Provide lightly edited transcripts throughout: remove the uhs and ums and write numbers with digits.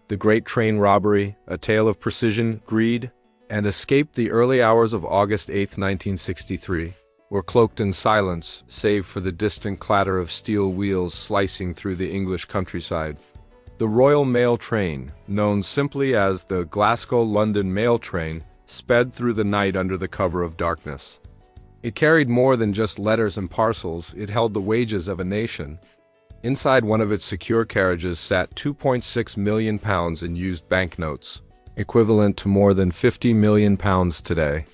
The Great Train Robbery, a tale of precision, greed, and escape. The early hours of August 8, 1963, were cloaked in silence, save for the distant clatter of steel wheels slicing through the English countryside. The Royal Mail Train, known simply as the Glasgow-London Mail Train, sped through the night under the cover of darkness. It carried more than just letters and parcels, it held the wages of a nation. Inside one of its secure carriages sat £2.6 million in used banknotes, equivalent to more than £50 million today.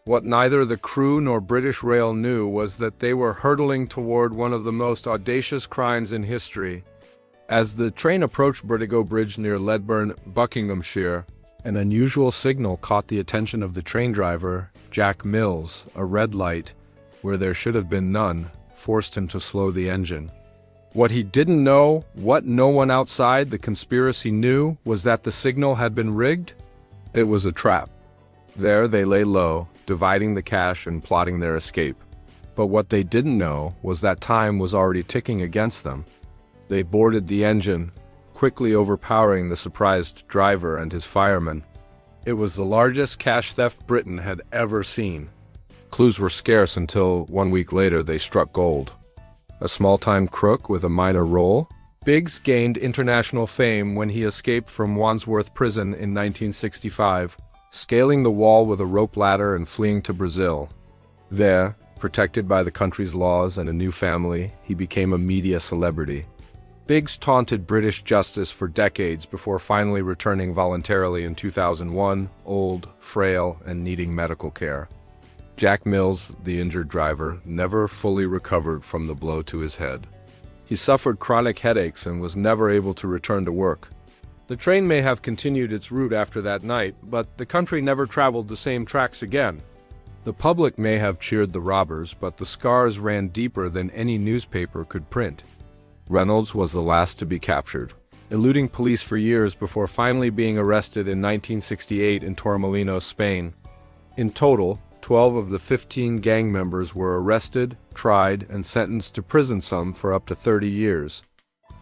What neither the crew nor British Rail knew was that they were hurtling toward one of the most audacious crimes in history. As the train approached Bridego Bridge near Ledburn, Buckinghamshire, an unusual signal caught the attention of the train driver, Jack Mills. A red light, where there should have been none, forced him to slow the engine. What he didn't know, what no one outside the conspiracy knew, was that the signal had been rigged. It was a trap. There they lay low, dividing the cash and plotting their escape. But what they didn't know was that time was already ticking against them. They boarded the engine, quickly overpowering the surprised driver and his firemen. It was the largest cash theft Britain had ever seen. Clues were scarce until 1 week later they struck gold. A small-time crook with a minor role, Biggs gained international fame when he escaped from Wandsworth Prison in 1965, scaling the wall with a rope ladder and fleeing to Brazil. There, protected by the country's laws and a new family, he became a media celebrity. Biggs taunted British justice for decades before finally returning voluntarily in 2001, old, frail, and needing medical care. Jack Mills, the injured driver, never fully recovered from the blow to his head. He suffered chronic headaches and was never able to return to work. The train may have continued its route after that night, but the country never traveled the same tracks again. The public may have cheered the robbers, but the scars ran deeper than any newspaper could print. Reynolds was the last to be captured, eluding police for years before finally being arrested in 1968 in Torremolinos, Spain. In total, 12 of the 15 gang members were arrested, tried, and sentenced to prison, some for up to 30 years.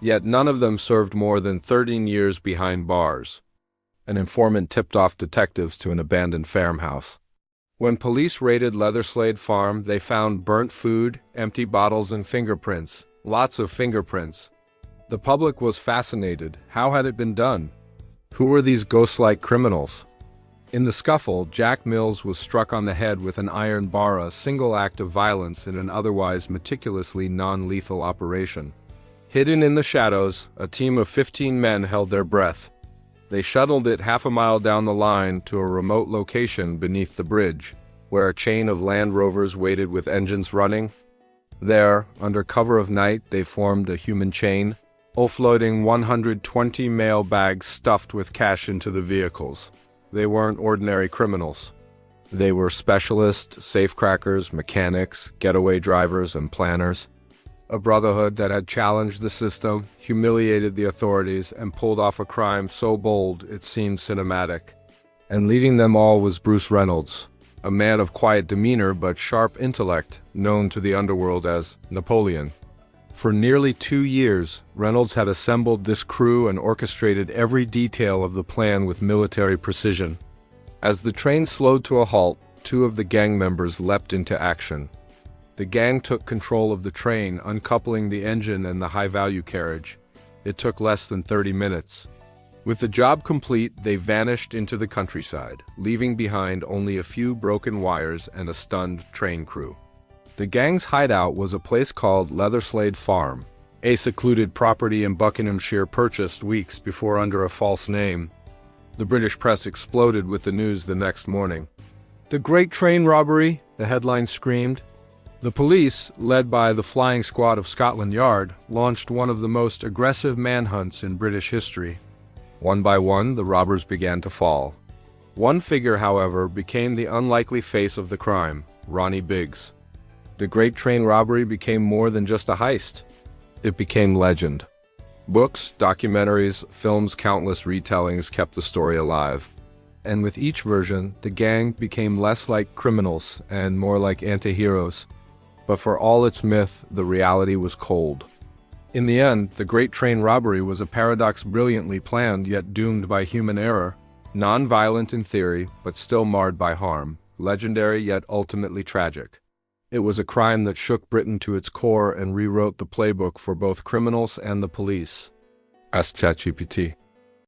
Yet none of them served more than 13 years behind bars. An informant tipped off detectives to an abandoned farmhouse. When police raided Leatherslade Farm, they found burnt food, empty bottles, and fingerprints. Lots of fingerprints. The public was fascinated. How had it been done? Who were these ghost-like criminals? In the scuffle, Jack Mills was struck on the head with an iron bar, a single act of violence in an otherwise meticulously non-lethal operation. Hidden in the shadows, a team of 15 men held their breath. They shuttled it half a mile down the line to a remote location beneath the bridge, where a chain of Land Rovers waited with engines running. There, under cover of night, they formed a human chain, offloading 120 mail bags stuffed with cash into the vehicles. They weren't ordinary criminals. They were specialists, safecrackers, mechanics, getaway drivers, and planners. A brotherhood that had challenged the system, humiliated the authorities, and pulled off a crime so bold it seemed cinematic. And leading them all was Bruce Reynolds, a man of quiet demeanor but sharp intellect, known to the underworld as Napoleon. For nearly 2 years, Reynolds had assembled this crew and orchestrated every detail of the plan with military precision. As the train slowed to a halt, 2 of the gang members leapt into action. The gang took control of the train, uncoupling the engine and the high-value carriage. It took less than 30 minutes. With the job complete, they vanished into the countryside, leaving behind only a few broken wires and a stunned train crew. The gang's hideout was a place called Leatherslade Farm, a secluded property in Buckinghamshire purchased weeks before under a false name. The British press exploded with the news the next morning. "The Great Train Robbery," the headline screamed. The police, led by the Flying Squad of Scotland Yard, launched one of the most aggressive manhunts in British history. One by one, the robbers began to fall. One figure, however, became the unlikely face of the crime, Ronnie Biggs. The Great Train Robbery became more than just a heist. It became legend. Books, documentaries, films, countless retellings kept the story alive. And with each version, the gang became less like criminals and more like anti-heroes. But for all its myth, the reality was cold. In the end, the Great Train Robbery was a paradox brilliantly planned yet doomed by human error, non-violent in theory but still marred by harm, legendary yet ultimately tragic. It was a crime that shook Britain to its core and rewrote the playbook for both criminals and the police. Ask ChatGPT.